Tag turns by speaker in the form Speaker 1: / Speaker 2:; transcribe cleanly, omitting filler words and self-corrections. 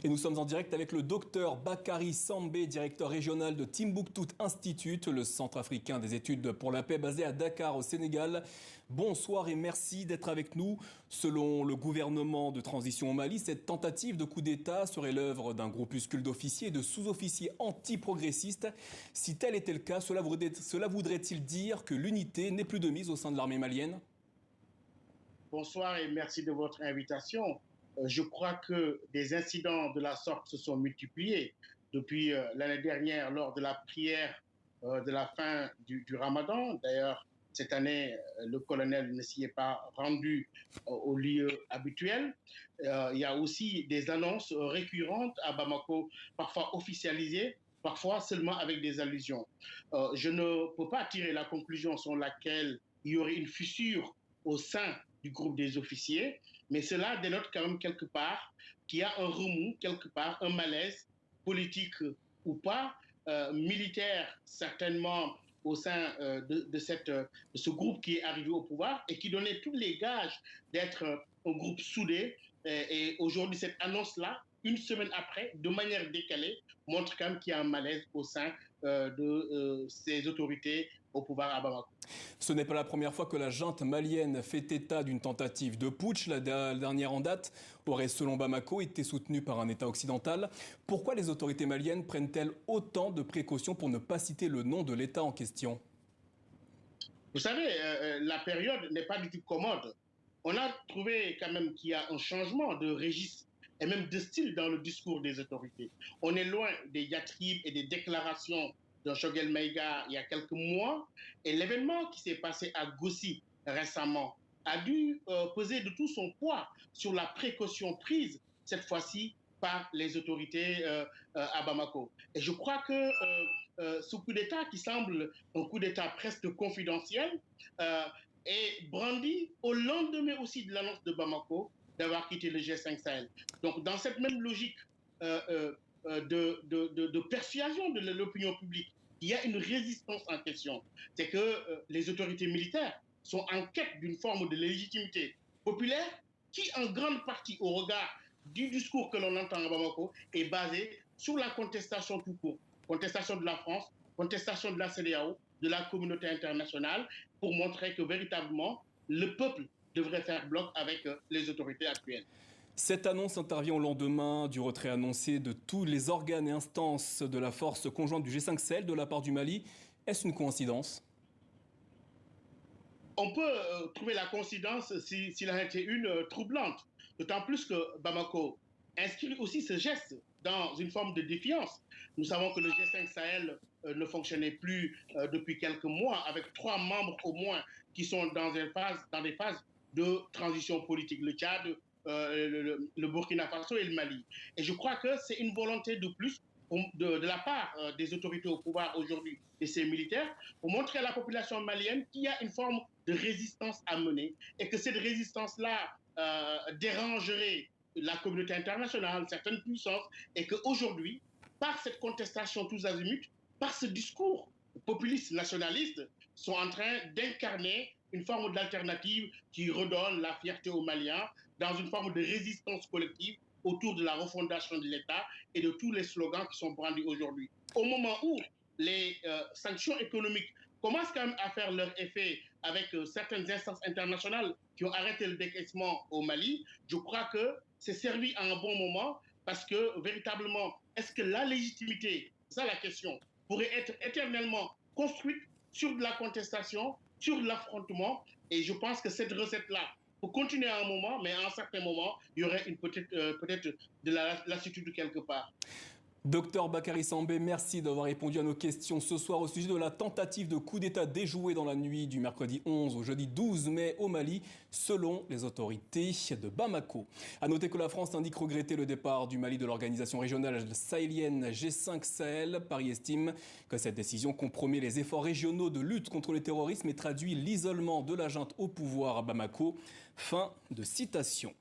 Speaker 1: Et nous sommes en direct avec le docteur Bakary Sambé, directeur régional de Timbuktu Institute, le centre africain des études pour la paix basé à Dakar au Sénégal. Bonsoir et merci d'être avec nous. Selon le gouvernement de transition au Mali, cette tentative de coup d'État serait l'œuvre d'un groupuscule d'officiers et de sous-officiers anti-progressistes. Si tel était le cas, cela voudrait-il dire que l'unité n'est plus de mise au sein de l'armée malienne ?
Speaker 2: Bonsoir et merci de votre invitation. Je crois que des incidents de la sorte se sont multipliés depuis l'année dernière lors de la prière de la fin du Ramadan. D'ailleurs, cette année, le colonel ne s'y est pas rendu au lieu habituel. Il y a aussi des annonces récurrentes à Bamako, parfois officialisées, parfois seulement avec des allusions. Je ne peux pas tirer la conclusion selon laquelle il y aurait une fissure au sein du groupe des officiers, mais cela dénote quand même quelque part qu'il y a un remous, quelque part un malaise, politique ou pas, militaire certainement au sein de ce groupe qui est arrivé au pouvoir et qui donnait tous les gages d'être un groupe soudé. Et aujourd'hui, cette annonce-là, une semaine après, de manière décalée, montre quand même qu'il y a un malaise au sein de ces autorités au pouvoir à Bamako.
Speaker 1: Ce n'est pas la première fois que la junte malienne fait état d'une tentative de putsch. La dernière en date aurait, selon Bamako, été soutenue par un État occidental. Pourquoi les autorités maliennes prennent-elles autant de précautions pour ne pas citer le nom de l'État en question ?
Speaker 2: Vous savez, la période n'est pas du tout commode. On a trouvé quand même qu'il y a un changement de registre et même de style dans le discours des autorités. On est loin des diatribes et des déclarations de Choguel Maïga il y a quelques mois. Et l'événement qui s'est passé à Gossi récemment a dû peser de tout son poids sur la précaution prise, cette fois-ci, par les autorités à Bamako. Et je crois que ce coup d'État, qui semble un coup d'État presque confidentiel, est brandi au lendemain aussi de l'annonce de Bamako d'avoir quitté le G5 Sahel. Donc, dans cette même logique de persuasion de l'opinion publique, il y a une résistance en question. C'est que les autorités militaires sont en quête d'une forme de légitimité populaire qui, en grande partie, au regard du discours que l'on entend à Bamako, est basée sur la contestation tout court. Contestation de la France, contestation de la CEDEAO, de la communauté internationale, pour montrer que véritablement, le peuple devrait faire bloc avec les autorités actuelles.
Speaker 1: Cette annonce intervient au lendemain du retrait annoncé de tous les organes et instances de la force conjointe du G5 Sahel de la part du Mali. Est-ce une coïncidence ?
Speaker 2: On peut trouver la coïncidence s'il en était une troublante. D'autant plus que Bamako inscrit aussi ce geste dans une forme de défiance. Nous savons que le G5 Sahel ne fonctionnait plus depuis quelques mois, avec 3 membres au moins qui sont dans des phases de transition politique. Le Tchad, le Burkina Faso et le Mali. Et je crois que c'est une volonté de plus de la part des autorités au pouvoir aujourd'hui et ces militaires pour montrer à la population malienne qu'il y a une forme de résistance à mener et que cette résistance-là dérangerait la communauté internationale, certaines puissances, et qu'aujourd'hui, par cette contestation tous azimuts, par ce discours populiste nationaliste, sont en train d'incarner une forme d'alternative qui redonne la fierté aux Maliens dans une forme de résistance collective autour de la refondation de l'État et de tous les slogans qui sont brandis aujourd'hui. Au moment où les sanctions économiques commencent quand même à faire leur effet avec certaines instances internationales qui ont arrêté le décaissement au Mali, je crois que c'est servi à un bon moment parce que véritablement, est-ce que la légitimité, c'est ça la question, pourrait être éternellement construite sur de la contestation, sur de l'affrontement. Et je pense que cette recette-là, pour continuer à un moment, mais à un certain moment, il y aurait peut-être de la lassitude quelque part.
Speaker 1: Docteur Bakary Sambé, merci d'avoir répondu à nos questions ce soir au sujet de la tentative de coup d'État déjouée dans la nuit du mercredi 11 au jeudi 12 mai au Mali, selon les autorités de Bamako. À noter que la France indique regretter le départ du Mali de l'organisation régionale sahélienne G5 Sahel. Paris estime que cette décision compromet les efforts régionaux de lutte contre le terrorisme et traduit l'isolement de la junte au pouvoir à Bamako. Fin de citation.